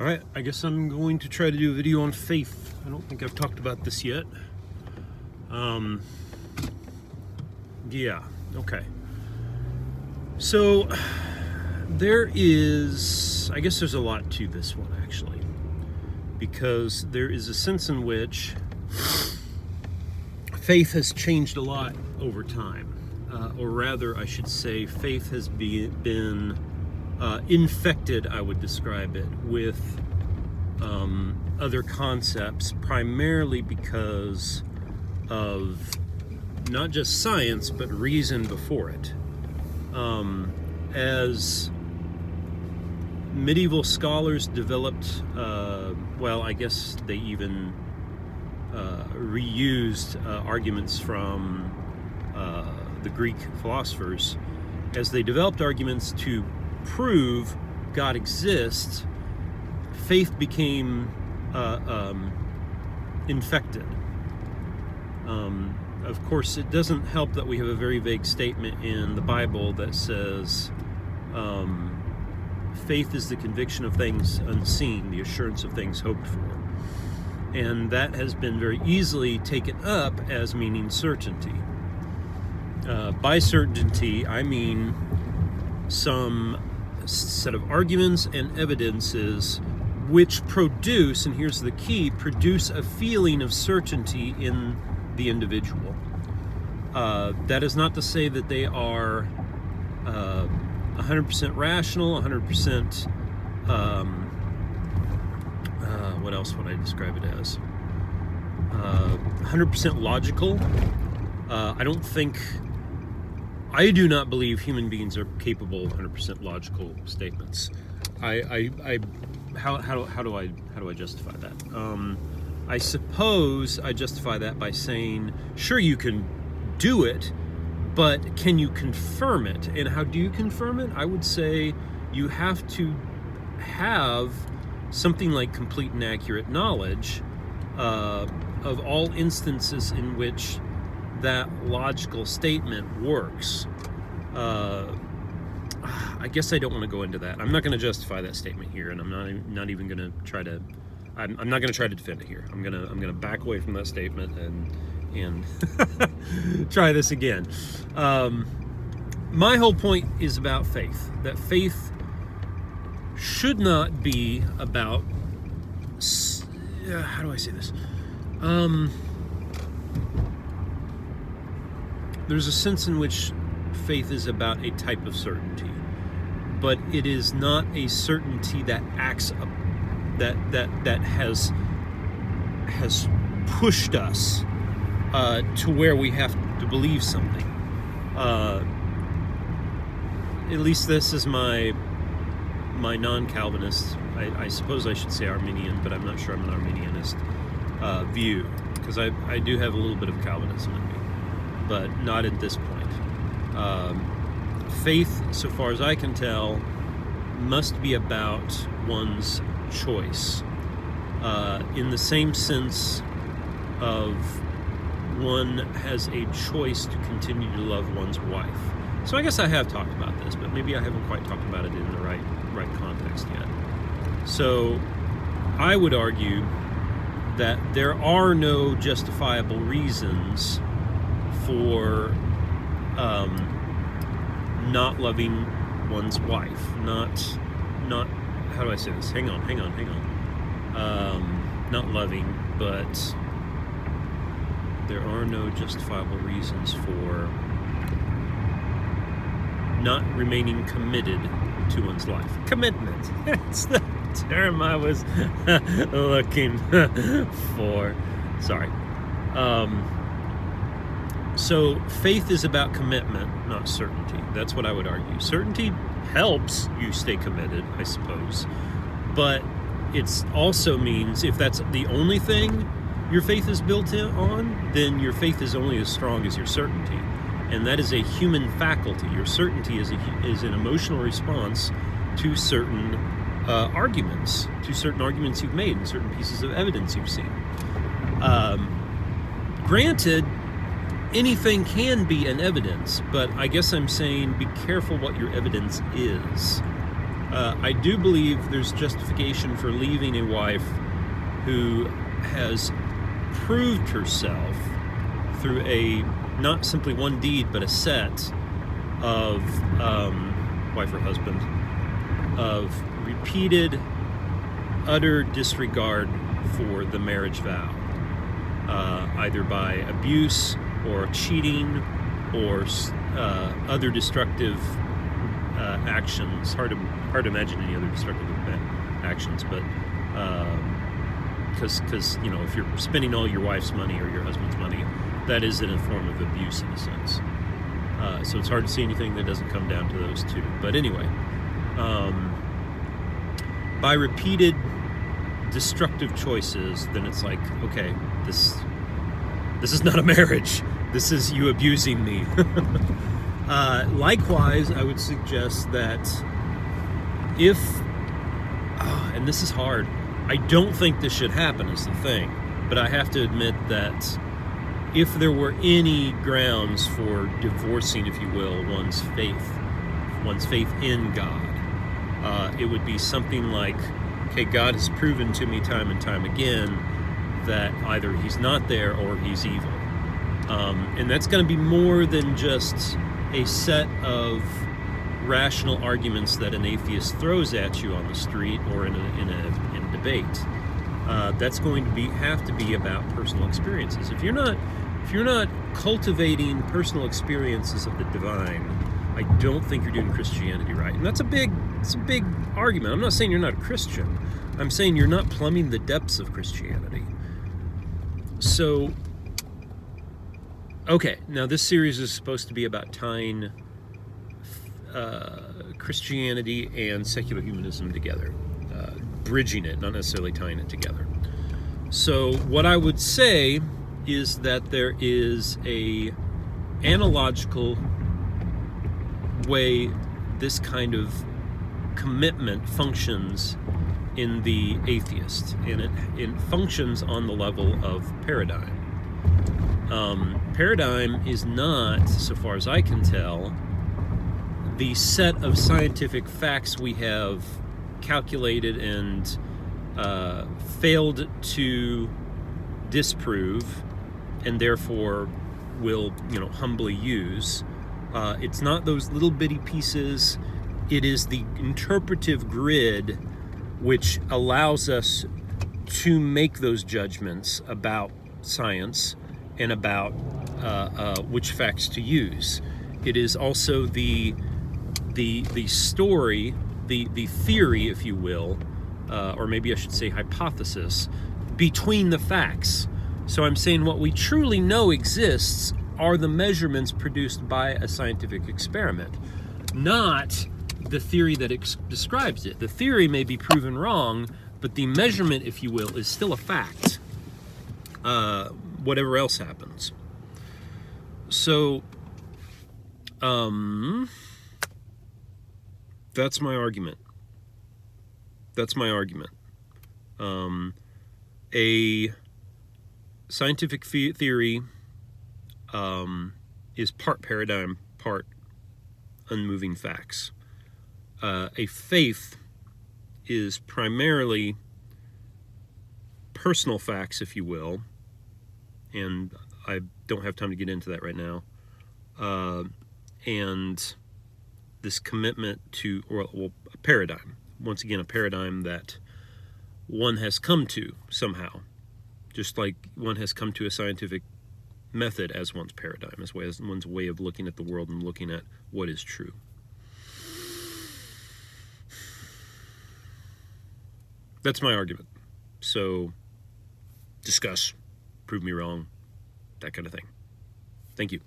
Alright, I guess I'm going to try to do a video on faith. I don't think I've talked about this yet. Yeah, okay. So, I guess there's a lot to this one, actually. Because there is a sense in which faith has changed a lot over time. Or rather, I should say, faith has been infected, I would describe it, with other concepts, primarily because of not just science, but reason before it. As medieval scholars developed, I guess they even reused arguments from the Greek philosophers. As they developed arguments to prove God exists, faith became infected. Of course, it doesn't help that we have a very vague statement in the Bible that says faith is the conviction of things unseen, the assurance of things hoped for. And that has been very easily taken up as meaning certainty. By certainty, I mean some set of arguments and evidences which produce, and here's the key, produce a feeling of certainty in the individual. That is not to say that they are 100% rational, 100%, what else would I describe it as? 100% logical. I do not believe human beings are capable of 100% logical statements. How do I justify that? I suppose I justify that by saying, sure, you can do it, but can you confirm it? And how do you confirm it? I would say you have to have something like complete and accurate knowledge of all instances in which that logical statement works. I guess I don't want to go into that. I'm not going to justify that statement here, and I'm not even going to try to. I'm not going to try to defend it here. I'm going to back away from that statement and try this again. My whole point is about faith. That faith should not be about. How do I say this? There's a sense in which faith is about a type of certainty, but it is not a certainty that acts up, that has pushed us to where we have to believe something. At least this is my non-Calvinist, I suppose I should say Arminian, but I'm not sure I'm an Arminianist view, because I do have a little bit of Calvinism in me, but not at this point. Faith, so far as I can tell, must be about one's choice, in the same sense of one has a choice to continue to love one's wife. So I guess I have talked about this, but maybe I haven't quite talked about it in the right context yet. So I would argue that there are no justifiable reasons for not loving one's wife. Not how do I say this? Hang on. Not loving, but there are no justifiable reasons for not remaining committed to one's life. Commitment. That's the term I was looking for. Sorry. So faith is about commitment, not certainty. That's what I would argue. Certainty helps you stay committed, I suppose. But it also means if that's the only thing your faith is built on, then your faith is only as strong as your certainty. And that is a human faculty. Your certainty is an emotional response to certain arguments you've made and certain pieces of evidence you've seen. Granted, anything can be an evidence, but I guess I'm saying be careful what your evidence is. I do believe there's justification for leaving a wife who has proved herself through not simply one deed, but a set of, wife or husband, of repeated, utter disregard for the marriage vow, either by abuse or cheating or other destructive actions. Hard to imagine any other destructive actions, but because if you're spending all your wife's money or your husband's money, that is in a form of abuse in a sense. So it's hard to see anything that doesn't come down to those two. But anyway, by repeated destructive choices, then it's like, okay, this is not a marriage. This is you abusing me. Likewise, I would suggest that if, and this is hard, I don't think this should happen is the thing, but I have to admit that if there were any grounds for divorcing, if you will, one's faith in God, it would be something like, okay, God has proven to me time and time again that either he's not there or he's evil. And that's going to be more than just a set of rational arguments that an atheist throws at you on the street or in a debate. That's going to have to be about personal experiences. If you're not cultivating personal experiences of the divine, I don't think you're doing Christianity right. And it's a big argument. I'm not saying you're not a Christian. I'm saying you're not plumbing the depths of Christianity. So, okay, now this series is supposed to be about tying Christianity and secular humanism together, bridging it, not necessarily tying it together. So what I would say is that there is a analogical way this kind of commitment functions in the atheist, and it functions on the level of paradigm. Paradigm is not, so far as I can tell, the set of scientific facts we have calculated and failed to disprove, and therefore will, humbly use. It's not those little bitty pieces. It is the interpretive grid which allows us to make those judgments about science and about which facts to use. It is also the story, the theory, if you will, or maybe I should say hypothesis, between the facts. So I'm saying what we truly know exists are the measurements produced by a scientific experiment, not the theory that describes it. The theory may be proven wrong, but the measurement, if you will, is still a fact, whatever else happens. So, that's my argument. A scientific theory is part paradigm, part unmoving facts. A faith is primarily personal facts, if you will, and I don't have time to get into that right now. And this commitment to, a paradigm. Once again, a paradigm that one has come to somehow, just like one has come to a scientific method as one's paradigm, as one's way of looking at the world and looking at what is true. That's my argument. So, discuss, prove me wrong, that kind of thing. Thank you.